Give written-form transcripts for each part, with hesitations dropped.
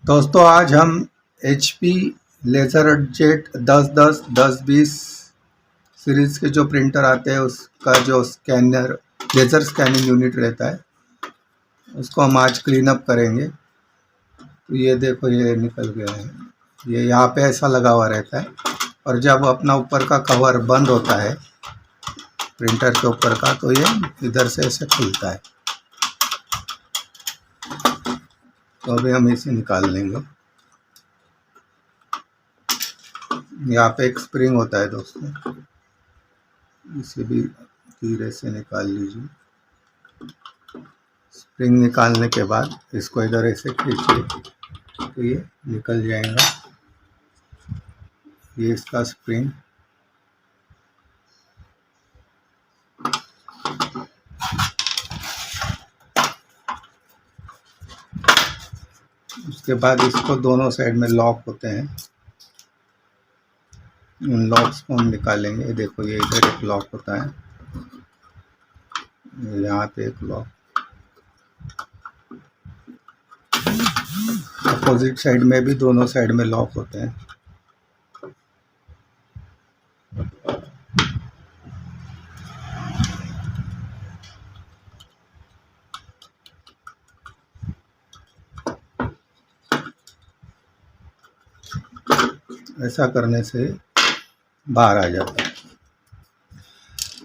दोस्तों आज हम HP लेज़रजेट 1010 1020 सीरीज़ के जो प्रिंटर आते हैं उसका जो स्कैनर लेज़र स्कैनिंग यूनिट रहता है उसको हम आज क्लीन अप करेंगे। तो ये देखो ये निकल गया है, ये यहाँ पे ऐसा लगा हुआ रहता है और जब अपना ऊपर का कवर बंद होता है प्रिंटर के ऊपर का तो ये इधर से ऐसे खुलता है। तो अभी हम इसे निकाल लेंगे। यहाँ पे एक स्प्रिंग होता है दोस्तों, इसे भी धीरे से निकाल लीजिए। स्प्रिंग निकालने के बाद इसको इधर ऐसे खींचिए तो ये निकल जाएगा। ये इसका स्प्रिंग, उसके बाद इसको दोनों साइड में लॉक होते हैं, उन लॉक्स को हम निकालेंगे। ये देखो ये इधर एक लॉक होता है, यहाँ पे एक लॉक, अपोजिट साइड में भी दोनों साइड में लॉक होते हैं। ऐसा करने से बाहर आ जाता है।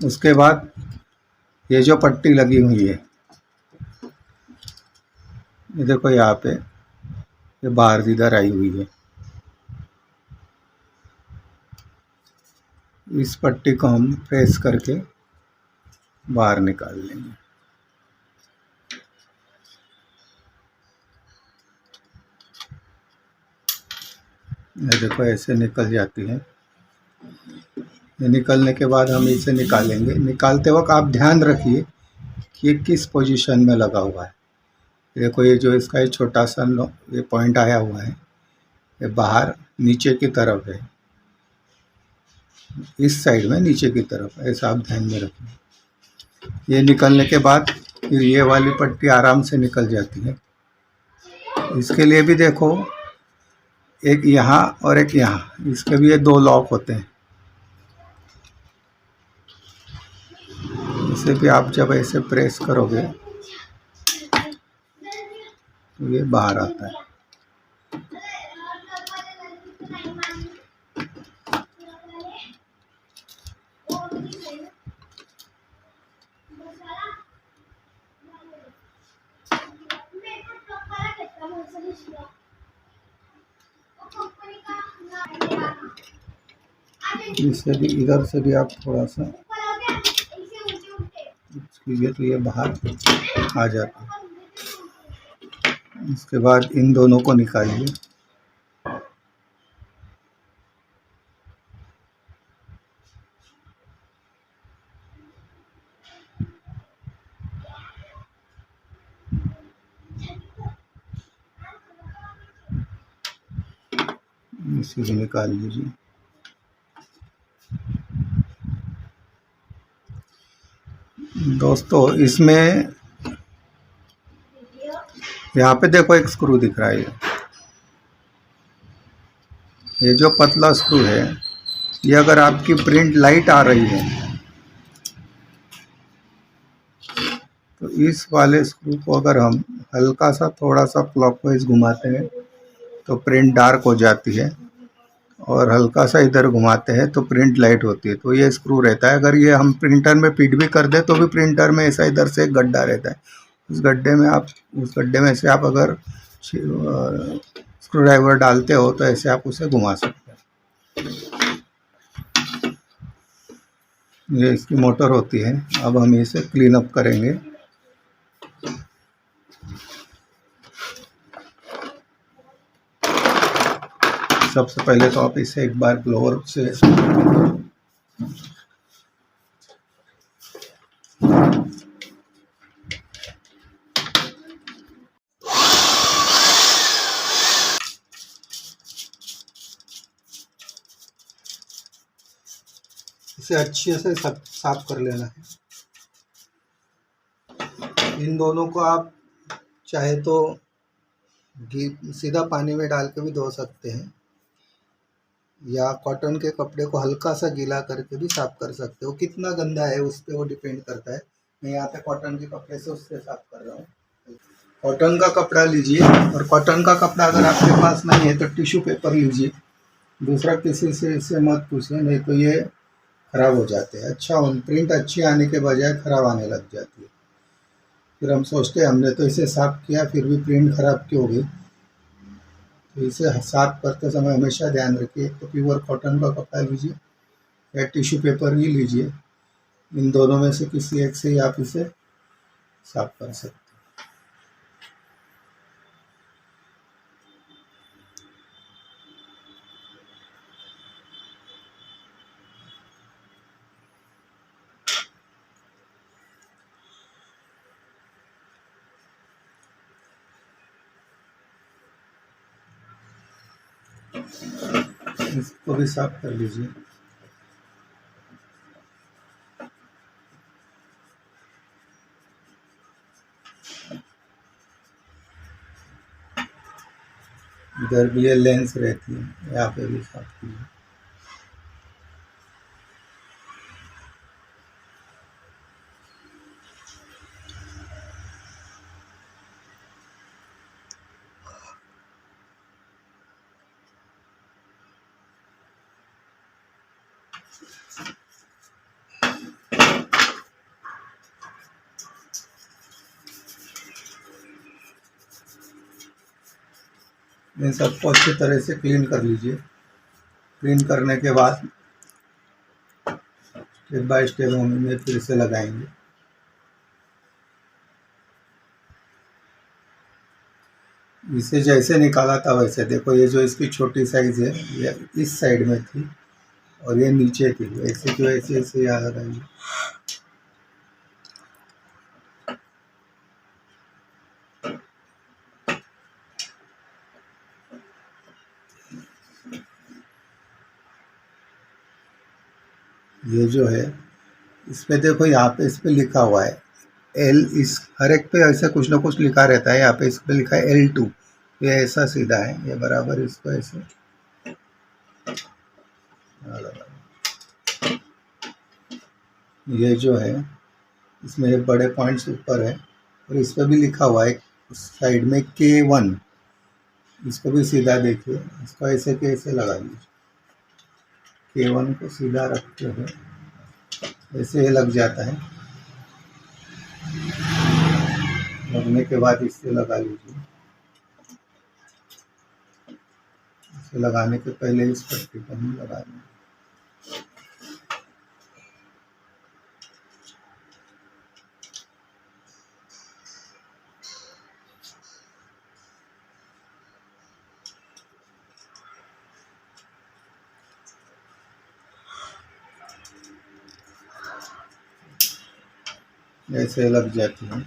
उसके बाद ये जो पट्टी लगी हुई है ये देखो यहाँ पे ये बाहर इधर आई हुई है, इस पट्टी को हम प्रेस करके बाहर निकाल लेंगे। ये देखो ऐसे निकल जाती है। ये निकलने के बाद हम इसे निकालेंगे। निकालते वक्त आप ध्यान रखिए कि ये किस पोजीशन में लगा हुआ है। देखो ये जो इसका ये छोटा सा ये पॉइंट आया हुआ है, ये बाहर नीचे की तरफ है, इस साइड में नीचे की तरफ, ऐसा आप ध्यान में रखिए। ये निकलने के बाद फिर ये वाली पट्टी आराम से निकल जाती है। इसके लिए भी देखो एक यहाँ और एक यहाँ, इसके भी ये दो लॉक होते हैं। इसे भी आप जब ऐसे प्रेस करोगे तो ये बाहर आता है। इससे भी इधर से भी आप थोड़ा सा कीजिए तो ये बाहर आ जाता है। इसके बाद इन दोनों को निकालिए। इसे भी निकाल लीजिए। दोस्तों इसमें यहाँ पे देखो एक स्क्रू दिख रहा है, ये जो पतला स्क्रू है, ये अगर आपकी प्रिंट लाइट आ रही है तो इस वाले स्क्रू को अगर हम हल्का सा थोड़ा सा क्लॉकवाइज घुमाते हैं तो प्रिंट डार्क हो जाती है, और हल्का सा इधर घुमाते हैं तो प्रिंट लाइट होती है। तो ये स्क्रू रहता है। अगर ये हम प्रिंटर में फिट भी कर दें तो भी प्रिंटर में ऐसा इधर से एक गड्ढा रहता है, उस गड्ढे में से आप अगर स्क्रू ड्राइवर डालते हो तो ऐसे आप उसे घुमा सकते हैं। ये इसकी मोटर होती है। अब हम इसे क्लीन अप करेंगे। सबसे पहले तो आप इसे एक बार ब्लोअर से इसे अच्छे से साफ कर लेना है। इन दोनों को आप चाहे तो घी सीधा पानी में डाल के भी धो सकते हैं, या कॉटन के कपड़े को हल्का सा गीला करके भी साफ कर सकते हो। कितना गंदा है उस पर वो डिपेंड करता है। मैं यहाँ पे कॉटन के कपड़े से उससे साफ कर रहा हूँ। कॉटन का कपड़ा लीजिए, और कॉटन का कपड़ा अगर आपके पास नहीं है तो टिश्यू पेपर लीजिए। दूसरा किसी से इससे मत पूछिए, नहीं तो ये खराब हो जाते हैं। अच्छा प्रिंट अच्छी आने के बजाय खराब आने लग जाती है। फिर हम सोचते हैं हमने तो इसे साफ किया फिर भी प्रिंट खराब क्यों हो गई। तो इसे साफ करते समय हमेशा ध्यान रखिए। तो प्योर कॉटन का कपड़ा लीजिए या टिश्यू पेपर ही लीजिए, इन दोनों में से किसी एक से ही आप इसे साफ कर सकते हैं। इसको भी साफ कर लीजिए। इधर भी ये लेंस रहती है, यहाँ पे भी साफ कीजिए। इन सबको अच्छी तरह से क्लीन कर लीजिए। क्लीन करने के बाद स्टेप बाय स्टेप हम इन्हें फिर से लगाएंगे। इसे जैसे निकाला था वैसे देखो, ये जो इसकी छोटी साइज है ये इस साइड में थी और ये नीचे थी, ऐसे जो ऐसे ऐसे याद लगाएंगे। ये जो है इसमें देखो, यहाँ पे इस पे लिखा हुआ है एल, इस हर एक पे ऐसा कुछ ना कुछ लिखा रहता है। यहाँ पे इस पे लिखा है L2, ये ऐसा सीधा है, ये बराबर इसको ऐसे ये जो है इसमें ये बड़े पॉइंट्स ऊपर है, और इस पे भी लिखा हुआ है उस साइड में K1, इसको भी सीधा देखिए, इसको ऐसे कैसे लगा लीजिए। K1 को सीधा रखते हुए ऐसे ये लग जाता है। लगने के बाद इससे लगा लीजिए। इसे लगाने के पहले इस पट्टी को हम लगा देंगे। ऐसे लग जाती है।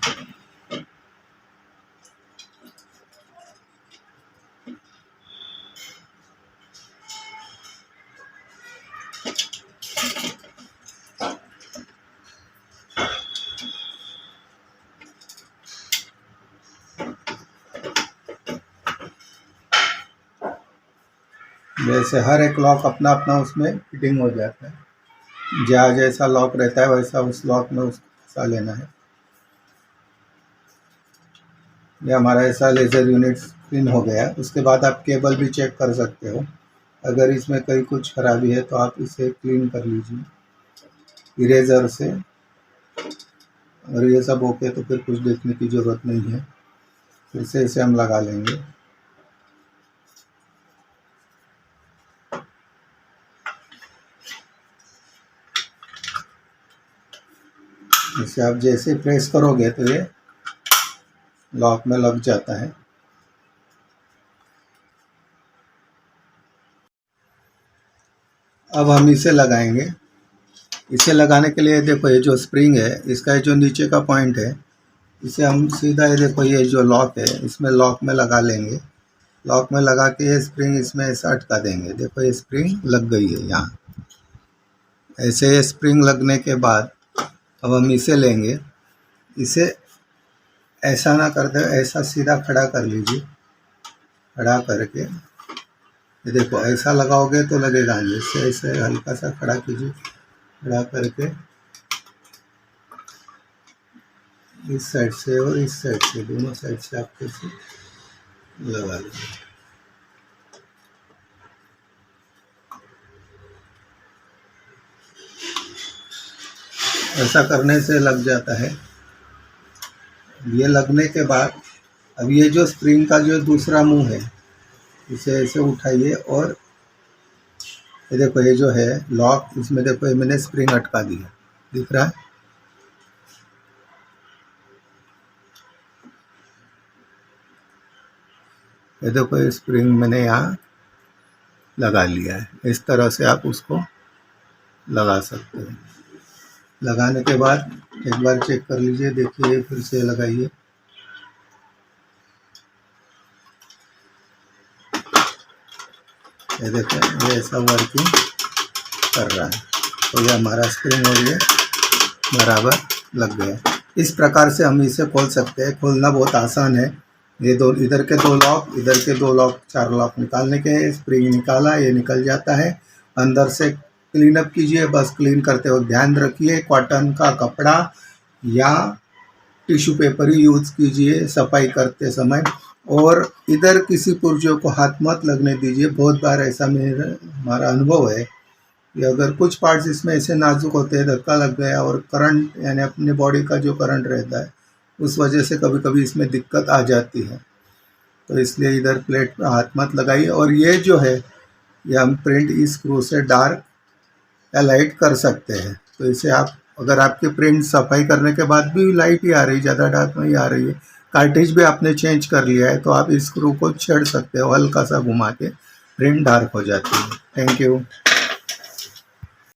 जैसे हर एक लॉक अपना अपना उसमें फिटिंग हो जाता है। जहाँ जैसा लॉक रहता है वैसा उस लॉक में उसको फंसा लेना है। ये हमारा ऐसा लेज़र यूनिट पिन हो गया। उसके बाद आप केबल भी चेक कर सकते हो। अगर इसमें कहीं कुछ खराबी है तो आप इसे क्लीन कर लीजिए इरेज़र से। और ये सब ओके तो फिर कुछ देखने की ज़रूरत नहीं है। फिर से इसे हम लगा लेंगे। इसे आप जैसे प्रेस करोगे तो ये लॉक में लग जाता है। अब हम इसे लगाएंगे। इसे लगाने के लिए देखो, ये जो स्प्रिंग है इसका जो नीचे का पॉइंट है, इसे हम सीधा ये देखो, ये जो लॉक है इसमें लॉक में लगा लेंगे। लॉक में लगा के ये स्प्रिंग इसमें ऐसा अटका देंगे। देखो ये स्प्रिंग लग गई है यहाँ। ऐसे ये स्प्रिंग लगने के बाद अब हम इसे लेंगे। इसे ऐसा ना करते, ऐसा सीधा खड़ा कर लीजिए। खड़ा करके, ये देखो ऐसा लगाओगे तो लगेगा नहीं, इससे ऐसे हल्का सा खड़ा कीजिए, खड़ा करके इस साइड से और इस साइड से, दोनों साइड से आप कैसे लगा लीजिए। ऐसा करने से लग जाता है। ये लगने के बाद अब ये जो स्प्रिंग का जो दूसरा मुंह है, इसे ऐसे उठाइए और ये देखो ये जो है लॉक, इसमें देखो ये मैंने स्प्रिंग अटका दिया, दिख रहा है। ये देखो ये स्प्रिंग मैंने यहाँ लगा लिया है। इस तरह से आप उसको लगा सकते हैं। लगाने के बाद एक बार चेक कर लीजिए, देखिए फिर से लगाइए। ये देखो ये ऐसा वर्किंग कर रहा है, तो ये हमारा स्प्रिंग और ये बराबर लग गया। इस प्रकार से हम इसे खोल सकते हैं। खोलना बहुत आसान है। ये दो इधर के दो लॉक, इधर के दो लॉक, 4 लॉक निकालने के हैं। स्प्रिंग निकाला, ये निकल जाता है। अंदर से क्लीन अप कीजिए, बस क्लीन करते वक्त ध्यान रखिए कॉटन का कपड़ा या टिश्यू पेपर ही यूज़ कीजिए सफाई करते समय, और इधर किसी पुर्जों को हाथ मत लगने दीजिए। बहुत बार ऐसा हमारा अनुभव है कि अगर कुछ पार्ट्स इसमें ऐसे नाजुक होते हैं, धक्का लग गया और करंट यानी अपने बॉडी का जो करंट रहता है उस वजह से कभी कभी इसमें दिक्कत आ जाती है। तो इसलिए इधर प्लेट पे हाथ मत लगाइए। और ये जो है ये हम प्रिंट इस स्क्रू से डार्क या लाइट कर सकते हैं। तो इसे आप, अगर आपकी प्रिंट सफाई करने के बाद भी लाइट ही आ रही, ज़्यादा डार्क नहीं आ रही है, कार्ट्रिज भी आपने चेंज कर लिया है, तो आप इस स्क्रू को छेड़ सकते हो, हल्का सा घुमा के प्रिंट डार्क हो जाती है। Thank you.